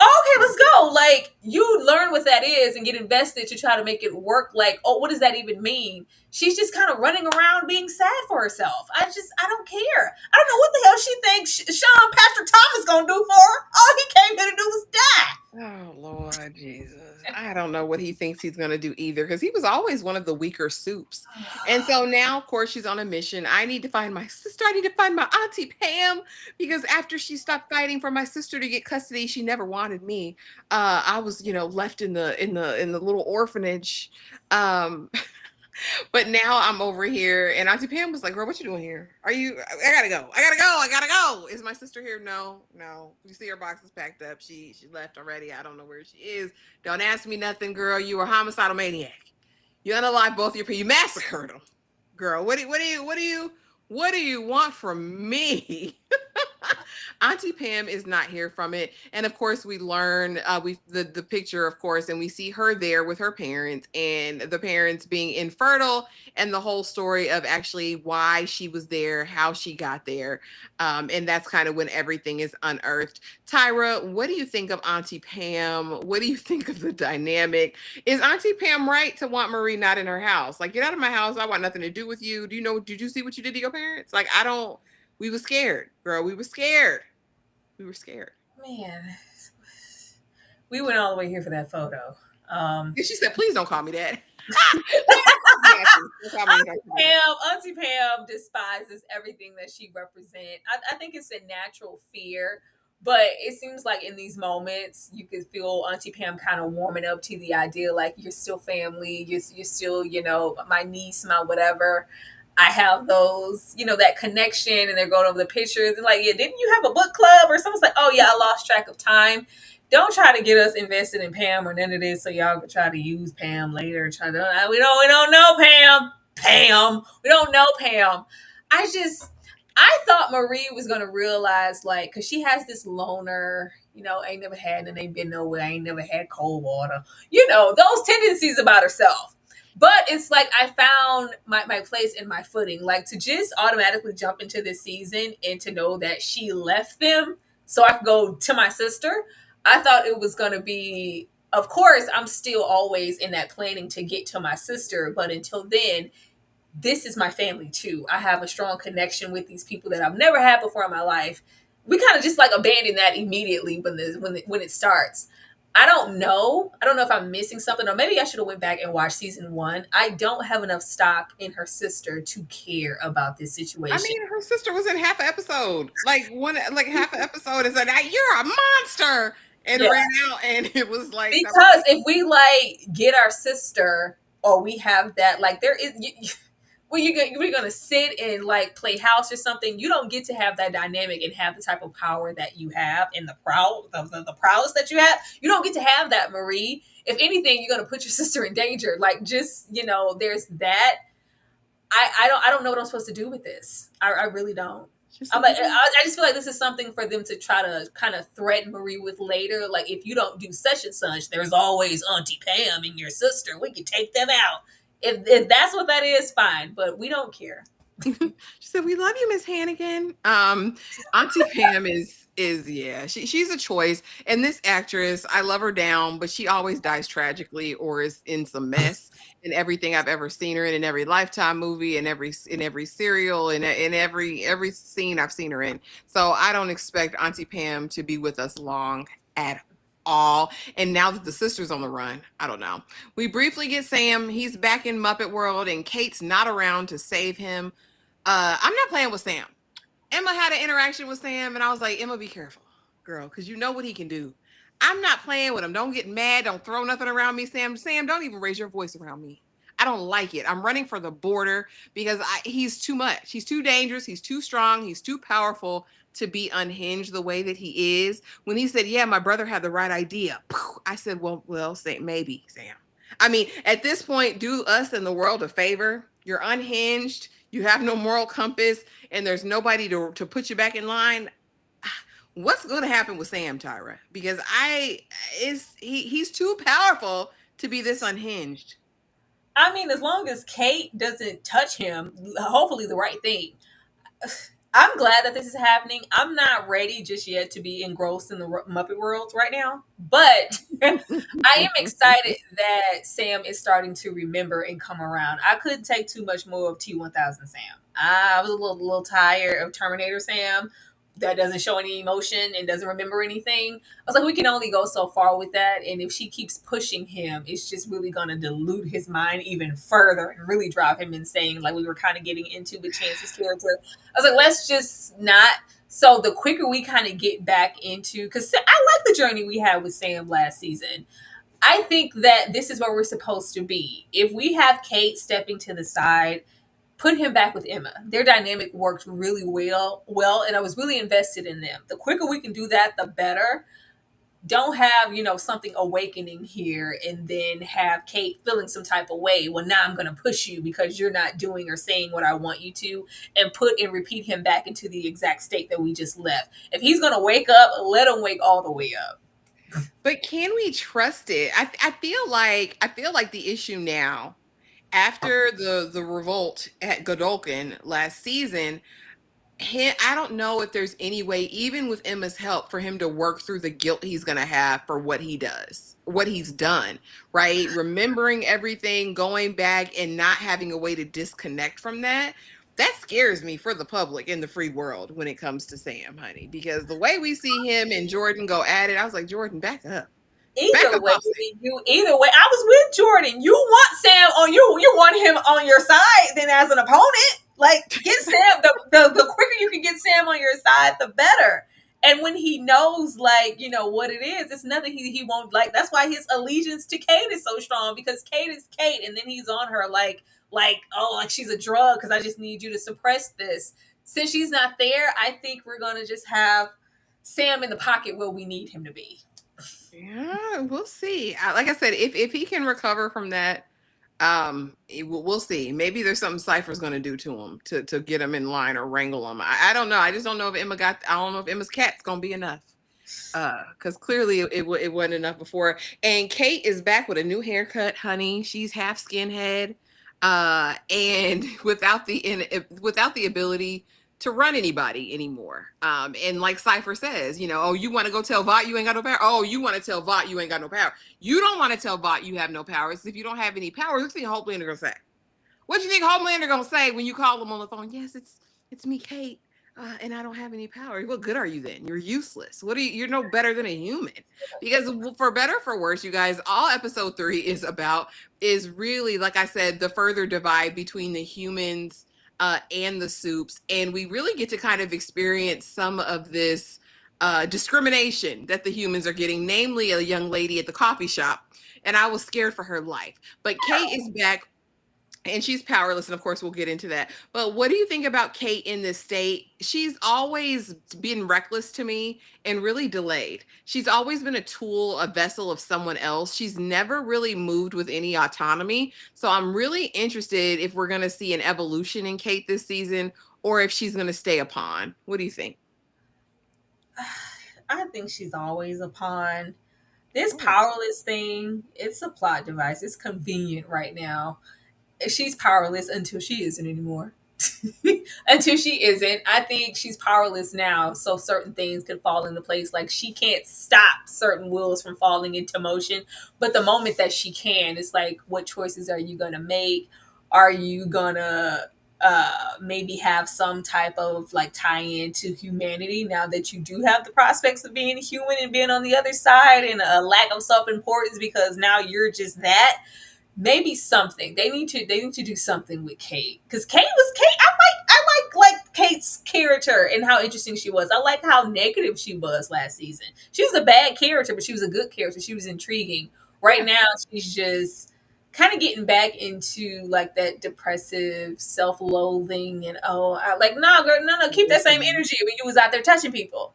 Okay, let's go. Like, you learn what that is and get invested to try to make it work. Like, oh, what does that even mean? She's just kind of running around being sad for herself. I don't care. I don't know what the hell she thinks Sean Patrick Thomas gonna do for her. All he came here to do was die. Oh Lord Jesus. I don't know what he thinks he's gonna do either, because he was always one of the weaker soups. And so now, of course, she's on a mission. I need to find my sister. I need to find my Auntie Pam, because after she stopped fighting for my sister to get custody, she never wanted me. I was, left in the little orphanage. Um, But now I'm over here, and Auntie Pam was like, "Girl, what you doing here? Are you? I gotta go. I gotta go. I gotta go. Is my sister here? No, no. You see her boxes packed up. She left already. I don't know where she is. Don't ask me nothing, girl. You were a homicidal maniac. You unalived both your people. You massacred them, girl. What do you want from me?" Auntie Pam is not here from it, and of course we learn the picture, of course, and we see her there with her parents, and the parents being infertile, and the whole story of actually why she was there, how she got there, and that's kind of when everything is unearthed. Tyra, what do you think of Auntie Pam? What do you think of the dynamic? Is Auntie Pam right to want Marie not in her house? Like, get out of my house. I want nothing to do with you. Do you know? Did you see what you did to your parents? Like, I don't. We were scared, girl. We were scared. We were scared. Man, we went all the way here for that photo. And she said, "Please don't call me that." Don't call me that. Auntie Pam despises everything that she represents. I think it's a natural fear, but it seems like in these moments you can feel Auntie Pam kind of warming up to the idea, like, you're still family, you're still, my niece, my whatever. I have those, that connection, and they're going over the pictures and like, yeah, didn't you have a book club? Or someone's like, oh yeah, I lost track of time. Don't try to get us invested in Pam or none of this, so y'all can try to use Pam later. We don't know Pam. Pam. We don't know Pam. I thought Marie was gonna realize, like, because she has this loner, ain't never had and ain't been nowhere, ain't never had cold water, those tendencies about herself. But it's like I found my place and my footing, like, to just automatically jump into this season and to know that she left them so I could go to my sister. I thought it was going to be, of course, I'm still always in that planning to get to my sister. But until then, this is my family too. I have a strong connection with these people that I've never had before in my life. We kind of just like abandon that immediately when it starts. I don't know. I don't know if I'm missing something, or maybe I should have went back and watched season 1. I don't have enough stock in her sister to care about this I situation. mean, her sister was in half an episode. Like half an episode is like, "You're a monster," and Yeah. ran out, and it was like, Because if we like get our sister, or we have that, like, there is we're gonna sit and like play house or something. You don't get to have that dynamic and have the type of power that you have, and the prowess that you have. You don't get to have that, Marie. If anything, you're gonna put your sister in danger. Like, just, there's that. I don't know what I'm supposed to do with this. I really don't. just I'm like, like, I just feel like this is something for them to try to kind of threaten Marie with later. Like, if you don't do such and such, there's always Auntie Pam and your sister. We can take them out. If that's what that is, fine. But we don't care. she said, "We love you, Miss Hannigan." Auntie Pam is yeah, she's a choice. And this actress, I love her down, but she always dies tragically or is in some mess in everything I've ever seen her in every Lifetime movie, in every serial, in every scene I've seen her in. So I don't expect Auntie Pam to be with us long at all. And now that the sister's on the run, I don't know. We briefly get Sam. He's back in Muppet World, and Kate's not around to save him. I'm not playing with Sam. Emma had an interaction with Sam, and I was like, Emma, be careful, girl, because you know what he can do. I'm not playing with him. Don't get mad. Don't throw nothing around me, Sam. Sam, don't even raise your voice around me. I don't like it. I'm running for the border because he's too much. He's too dangerous. He's too strong. He's too powerful to be unhinged the way that he is. When he said, "Yeah, my brother had the right idea," I said, "Well, say maybe, Sam." I mean, at this point, do us and the world a favor. You're unhinged. You have no moral compass, and there's nobody to put you back in line. What's going to happen with Sam, Tyra? Because he's too powerful to be this unhinged. I mean, as long as Cate doesn't touch him, hopefully the right thing. I'm glad that this is happening. I'm not ready just yet to be engrossed in the Muppet World right now, but I am excited that Sam is starting to remember and come around. I couldn't take too much more of T1000 Sam. I was a little tired of Terminator Sam that doesn't show any emotion and doesn't remember anything. I was like, we can only go so far with that. And if she keeps pushing him, it's just really going to dilute his mind even further and really drive him insane, like we were kind of getting into with Chance's character. I was like, let's just not. So the quicker we kind of get back into, because I like the journey we had with Sam last season. I think that this is where we're supposed to be. If we have Cate stepping to the side, put him back with Emma. Their dynamic worked really well, and I was really invested in them. The quicker we can do that, the better. Don't have, something awakening here and then have Cate feeling some type of way. Well, now I'm going to push you because you're not doing or saying what I want you to, and put and repeat him back into the exact state that we just left. If he's going to wake up, let him wake all the way up. But can we trust it? I feel like the issue now, after the revolt at Godolkin last season, I don't know if there's any way, even with Emma's help, for him to work through the guilt he's going to have for what he does, what he's done, right? Remembering everything, going back and not having a way to disconnect from that. That scares me for the public in the free world when it comes to Sam, honey, because the way we see him and Jordan go at it, I was like, Jordan, back up. Back Either up way, off Sam. either way, I was with Jordan. You want Sam on you want him on your side than as an opponent. Like, get Sam. The quicker you can get Sam on your side, the better. And when he knows, like, what it is, it's nothing he won't like. That's why his allegiance to Cate is so strong, because Cate is Cate, and then he's on her like she's a drug, because I just need you to suppress this. Since she's not there, I think we're gonna just have Sam in the pocket where we need him to be. Yeah, we'll see. Like I said, if he can recover from that, we'll see. Maybe there's something Cipher's going to do to him to get him in line or wrangle him. I don't know. I just don't know if Emma got. I don't know if Emma's cat's going to be enough. Because clearly it wasn't enough before. And Cate is back with a new haircut, honey. She's half skinhead, and without the ability to run anybody anymore. And like Cipher says, oh, you want to go tell Vought you ain't got no power? Oh, you want to tell Vought you ain't got no power? You don't want to tell Vought you have no powers. If you don't have any powers, what do you think Homelander gonna say? What do you think Homelander gonna say when you call him on the phone? Yes, it's me, Cate. And I don't have any power. What good are you then? You're useless. What are you? You're no better than a human. Because for better or for worse, you guys, all episode 3 is about is really, like I said, the further divide between the humans and the soups, and we really get to kind of experience some of this discrimination that the humans are getting, namely a young lady at the coffee shop, and I was scared for her life. But Cate is back and she's powerless, and of course we'll get into that. But what do you think about Cate in this state? She's always been reckless to me and really delayed. She's always been a tool, a vessel of someone else. She's never really moved with any autonomy. So I'm really interested if we're going to see an evolution in Cate this season, or if she's going to stay a pawn. What do you think? I think she's always a pawn. This Oh, powerless thing, it's a plot device. It's convenient right now. She's powerless until she isn't anymore. Until she isn't. I think she's powerless now, so certain things can fall into place. Like, she can't stop certain wheels from falling into motion. But the moment that she can, it's like, what choices are you gonna make? Are you gonna maybe have some type of like tie-in to humanity now that you do have the prospects of being human and being on the other side, and a lack of self-importance because now you're just that? maybe something. They need to do something with Cate, because Cate. I like Kate's character and how interesting she was. I like how negative she was last season. She was a bad character, but she was a good character. She was intriguing. Right Yeah. now, she's just kind of getting back into like that depressive self-loathing and like no girl, no, keep that same Mhm. energy when you was out there touching people.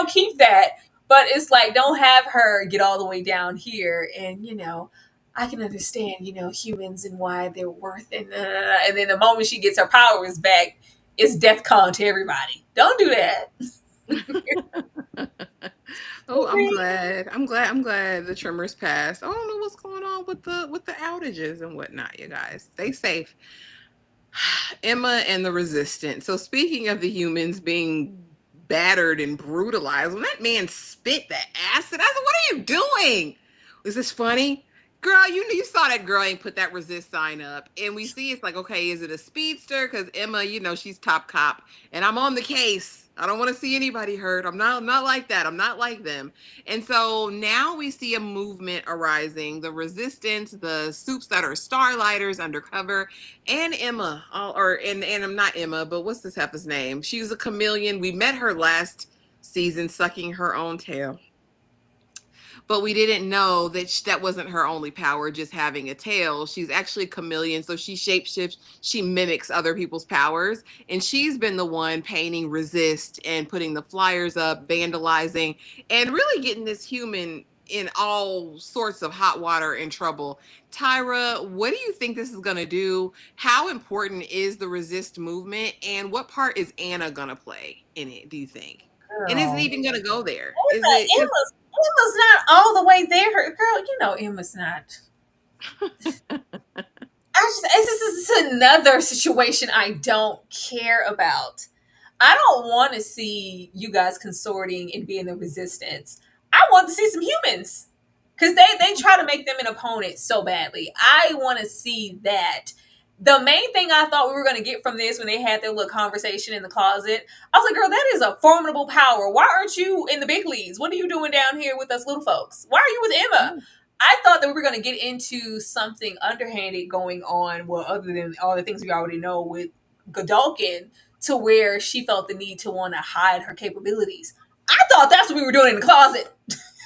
Keep that. But it's like, don't have her get all the way down here. And, I can understand, humans and why they're worth it. And then the moment she gets her powers back, it's death con to everybody. Don't do that. Oh, I'm glad. I'm glad the trimmers passed. I don't know what's going on with the outages and whatnot, you guys. Stay safe. Emma and the Resistance. So speaking of the humans being battered and brutalized, when that man spit that acid, I said, "What are you doing? Is this funny?" Girl, you saw that girl ain't put that resist sign up. And we see it's like, okay, is it a speedster? Because Emma, she's top cop. And I'm on the case. I don't want to see anybody hurt. I'm not like that. I'm not like them. And so now we see a movement arising. The resistance, the soups that are starlighters undercover, and Emma, and I'm not Emma, but what's this heifer's name? She was a chameleon. We met her last season sucking her own tail, but we didn't know that that wasn't her only power, just having a tail. She's actually a chameleon, so she shapeshifts, she mimics other people's powers, and she's been the one painting resist and putting the flyers up, vandalizing, and really getting this human in all sorts of hot water and trouble. Tyra, what do you think this is going to do? How important is the resist movement, and what part is Anna going to play in it, do you think? And isn't Girl. even going to go there. Is it? Emma's not all the way there. Girl, Emma's not. This is another situation I don't care about. I don't want to see you guys consorting and being the resistance. I want to see some humans, because they try to make them an opponent so badly. I want to see that. The main thing I thought we were going to get from this when they had their little conversation in the closet, I was like, girl, that is a formidable power. Why aren't you in the big leagues? What are you doing down here with us little folks? Why are you with Emma? I thought that we were going to get into something underhanded going on, well, other than all the things we already know with Godolkin, to where she felt the need to want to hide her capabilities. I thought that's what we were doing in the closet.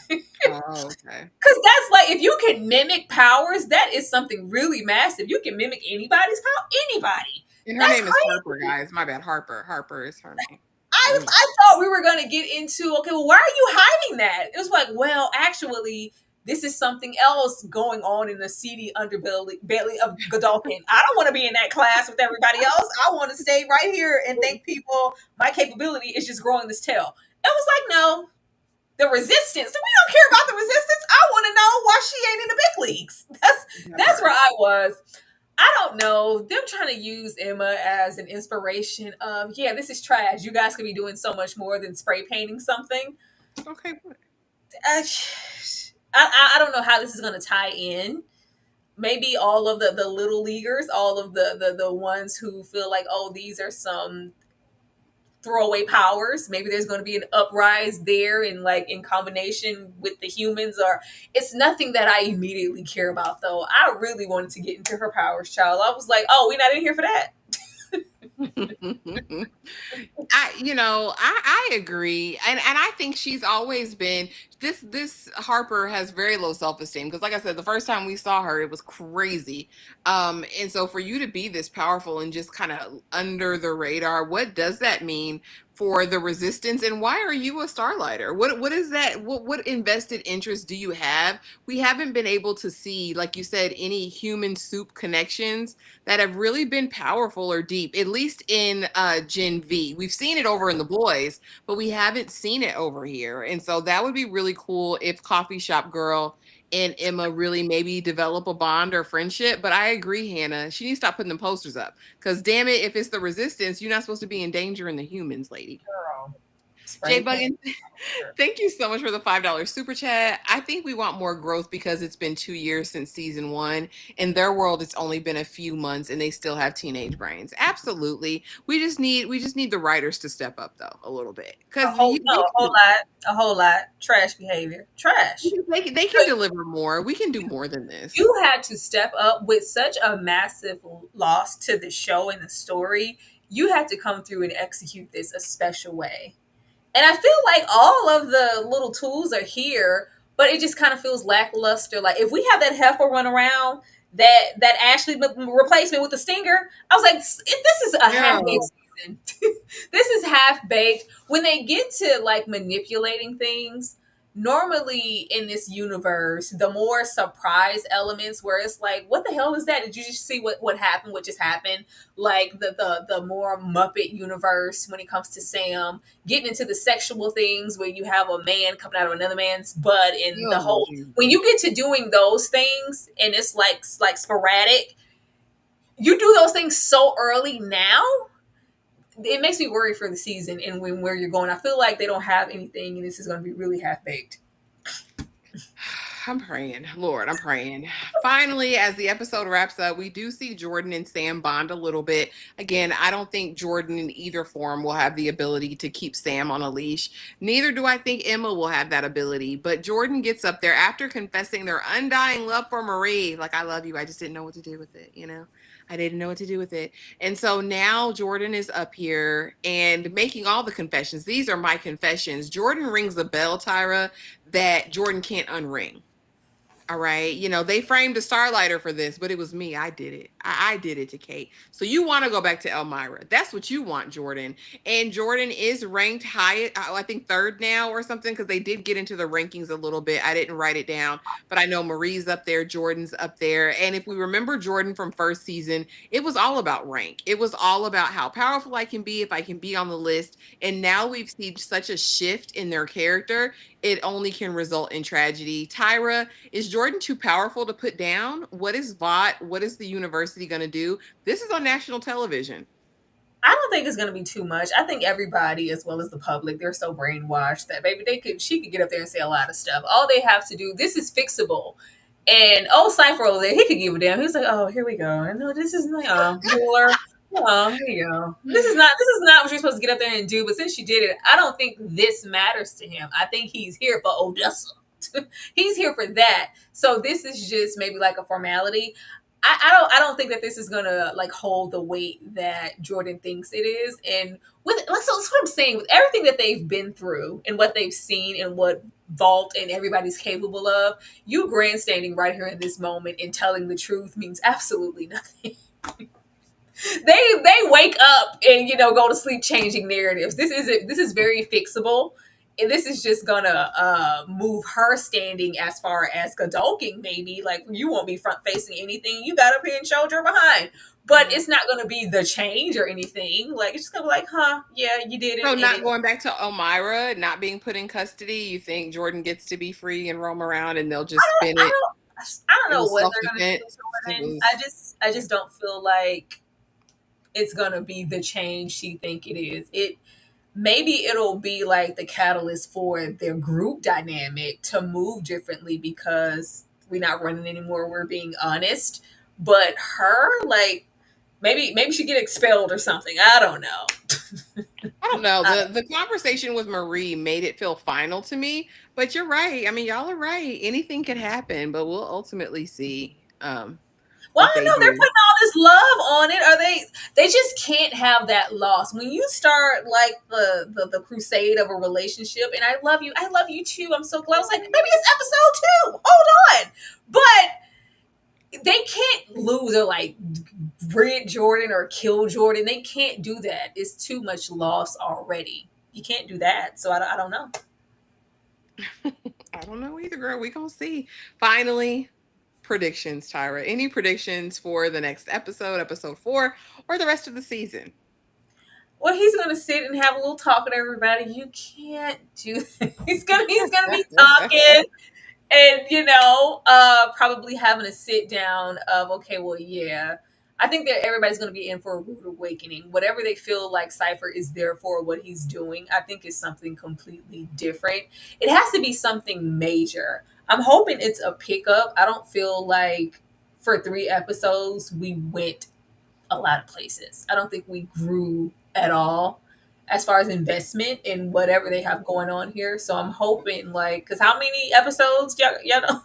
Oh, okay. Because that's like, if you can mimic powers, that is something really massive. You can mimic anybody's power, anybody. And her That's name is Harper, crazy. guys. My bad. Harper. Harper is her name. I, Mm. I thought we were going to get into, okay, well, why are you hiding that? It was like, well, actually, this is something else going on in the seedy underbelly belly of Godolkin. I don't want to be in that class with everybody else. I want to stay right here and thank people my capability is just growing this tail. It was like, no, the resistance. We don't care about the resistance. I want to know why she ain't in the big leagues. That That's where part. I was. I don't know. Them trying to use Emma as an inspiration of, yeah, this is trash. You guys could be doing so much more than spray painting something. Okay. What? I, I don't know how this is going to tie in. Maybe all of the little leaguers, all of the ones who feel like, oh, these are some throwaway powers. Maybe there's going to be an uprise there in like in combination with the humans, or it's nothing that I immediately care about though. I really wanted to get into her powers, child. I was like, oh, we're not in here for that. I agree, and I think she's always been this Harper has very low self-esteem because, like I said, the first time we saw her, it was crazy. And so for you to be this powerful and just kind of under the radar, what does that mean for the resistance? And why are you a starlighter? What is that? What invested interest do you have? We haven't been able to see, like you said, any human soup connections that have really been powerful or deep, at least in Gen V. We've seen it over in the boys, but we haven't seen it over here. And so that would be really cool if Coffee Shop Girl and Emma really maybe develop a bond or friendship. But I agree, Hannah. She needs to stop putting them posters up. Because damn it, if it's the resistance, you're not supposed to be endangering the humans, lady. Girl. Jay Spray paint. Buggins, thank you so much for the $5 super chat. I think we want more growth because it's been 2 years since season one. In their world, it's only been a few months and they still have teenage brains. Absolutely. We just need the writers to step up though a little bit. A Because whole no, a whole lot. Trash behavior. Trash. they can deliver more. We can do more than this. You had to step up with such a massive loss to the show and the story. You had to come through and execute this a special way. And I feel like all of the little tools are here, but it just kind of feels lackluster. Like if we have that heifer run around, that Ashley replacement with the stinger, I was like, this is a half baked No. season. This is half baked. When they get to like manipulating things, normally in this universe, the more surprise elements where it's like, what the hell is that? Did you just see what happened? What just happened? Like the more Muppet universe when it comes to Sam getting into the sexual things where you have a man coming out of another man's butt and the Oh, whole Jesus. when you get to doing those things and it's like sporadic, you do those things so early now, it makes me worry for the season and where you're going. I feel like they don't have anything and this is going to be really half baked. I'm praying. Lord, I'm praying. Finally, as the episode wraps up, we do see Jordan and Sam bond a little bit. Again, I don't think Jordan in either form will have the ability to keep Sam on a leash. Neither do I think Emma will have that ability. But Jordan gets up there after confessing their undying love for Marie. Like, I love you. I just didn't know what to do with it, you know? I didn't know what to do with it. And so now Jordan is up here and making all the confessions. These are my confessions. Jordan rings the bell, Tyra, that Jordan can't unring. All right. They framed a starlighter for this, but it was me. I did it. I did it to Cate. So you want to go back to Elmira. That's what you want, Jordan. And Jordan is ranked high, I think third now or something, because they did get into the rankings a little bit. I didn't write it down, but I know Marie's up there, Jordan's up there. And if we remember Jordan from first season, it was all about rank. It was all about how powerful I can be if I can be on the list. And now we've seen such a shift in their character. It only can result in tragedy. Tyra, is Jordan too powerful to put down? What is VOT? What is the university going to do? This is on national television. I don't think it's going to be too much. I think everybody, as well as the public, they're so brainwashed that maybe she could get up there and say a lot of stuff. All they have to do, this is fixable. And Cipher over there, he could give a damn. He was like, "Oh, here we go. No, this is my ruler. Oh, here you go. This is not what you're supposed to get up there and do." But since you did it, I don't think this matters to him. I think he's here for Odessa. He's here for that. So this is just maybe like a formality. I don't think that this is gonna like hold the weight that Jordan thinks it is. And so that's what I'm saying, with everything that they've been through and what they've seen and what Vault and everybody's capable of, you grandstanding right here in this moment and telling the truth means absolutely nothing. They wake up and go to sleep changing narratives. This is very fixable. And this is just gonna move her standing as far as Godolkin, maybe. Like, you won't be front facing anything. You got up here and showed your behind. But it's not gonna be the change or anything. Like, it's just gonna be like, huh, yeah, you did it. So And not it's going back to Elmira, not being put in custody, you think Jordan gets to be free and roam around and they'll just spin I it? don't It know was what they're gonna do self-defense. with It Jordan. was I just don't feel like it's gonna be the change she think it is. Maybe it'll be like the catalyst for their group dynamic to move differently because we're not running anymore. We're being honest. But her, like, maybe she get expelled or something. I don't know. I don't know. I, The conversation with Marie made it feel final to me, but you're right. I mean, y'all are right. Anything could happen, but we'll ultimately see well, what I they know they're do. putting all this love on it. Are they just can't have that loss. When you start like the crusade of a relationship, and I love you too. I'm so glad. I was like, maybe it's episode 2. Hold on. But they can't lose or like rid Jordan or kill Jordan. They can't do that. It's too much loss already. You can't do that. So I don't know. I don't know either, girl. We gonna see. Finally, predictions, Tyra. Any predictions for the next episode 4, or the rest of the season? Well, he's gonna sit and have a little talk with everybody. You can't do that. He's gonna be talking and probably having a sit down of, okay, well, yeah, I think that everybody's going to be in for a rude awakening. Whatever they feel like Cipher is there for, what he's doing, I think is something completely different. It has to be something major. I'm hoping it's a pickup. I don't feel like for 3 episodes we went a lot of places. I don't think we grew at all as far as investment in whatever they have going on here. So I'm hoping like, because how many episodes? Y'all know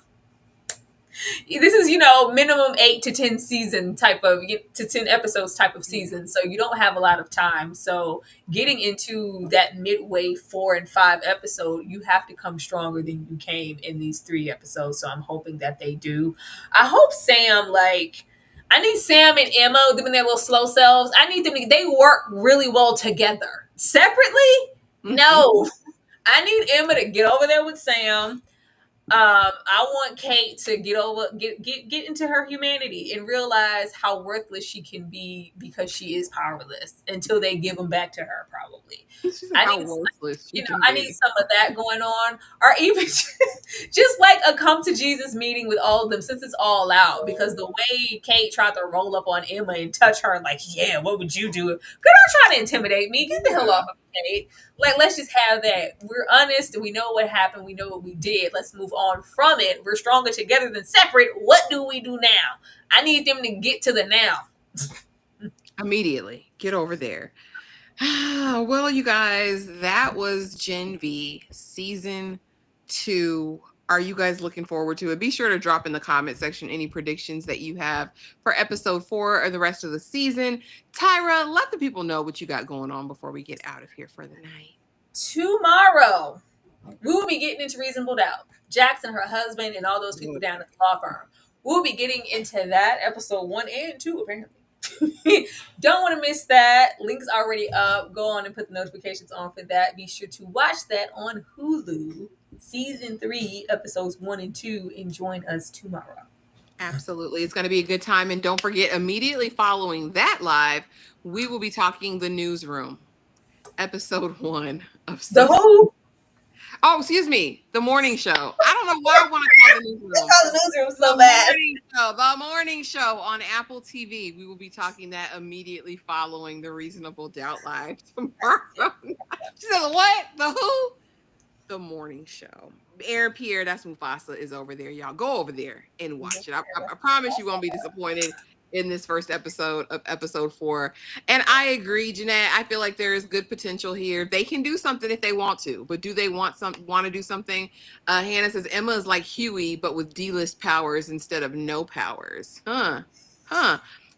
this is minimum 8 to 10 season type of to 10 episodes type of season, so you don't have a lot of time. So getting into that midway 4 and 5 episode, you have to come stronger than you came in these 3 episodes. So I'm hoping that they do. I hope Sam, like, I need Sam and Emma, them and their little slow selves, I need them to, they work really well together. Separately, no. I need Emma to get over there with Sam. I want Cate to get into her humanity and realize how worthless she can be because she is powerless until they give them back to her. Probably, She's like I how need worthless she can I need be. some of that going on, or even just like a come to Jesus meeting with all of them, since it's all out. Because the way Cate tried to roll up on Emma and touch her, like, yeah, what would you do? Girl, don't try to intimidate me. Get the hell off of me, Cate. Like, let's just have that. We're honest. We know what happened. We know what we did. Let's move on from it. We're stronger together than separate. What do we do now? I need them to get to the now. Immediately. Get over there. Well, you guys, that was Gen V season 2. Are you guys looking forward to it? Be sure to drop in the comment section any predictions that you have for episode 4 or the rest of the season. Tyra, let the people know what you got going on before we get out of here for the night. Tomorrow, we will be getting into Reasonable Doubt. Jackson, her husband, and all those people down at the law firm. We'll be getting into that episode 1 and 2, apparently. Don't want to miss that. Link's already up. Go on and put the notifications on for that. Be sure to watch that on Hulu, season 3, episodes 1 and 2, and join us tomorrow. Absolutely. It's going to be a good time. And don't forget, immediately following that live, we will be talking The Newsroom, episode 1 of The season. who? Oh, excuse me. The morning show. I don't know why I want to call The Newsroom. Call the Newsroom so bad. The morning show on Apple TV. We will be talking that immediately following the Reasonable Doubt live tomorrow. She said, what? The who? The morning show. Aaron Pierre, that's Mufasa, is over there. Y'all go over there and watch it. I promise you won't be disappointed in this first episode of episode 4. And I agree, Jeanette. I feel like there is good potential here. They can do something if they want to, but do they want to do something? Hannah says Emma is like Huey, but with D-list powers instead of no powers. Huh.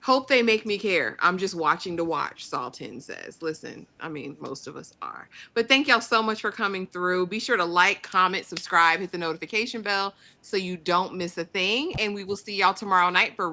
Hope they make me care. I'm just watching to watch, Saltin says. Listen, I mean, most of us are. But thank y'all so much for coming through. Be sure to like, comment, subscribe, hit the notification bell so you don't miss a thing. And we will see y'all tomorrow night for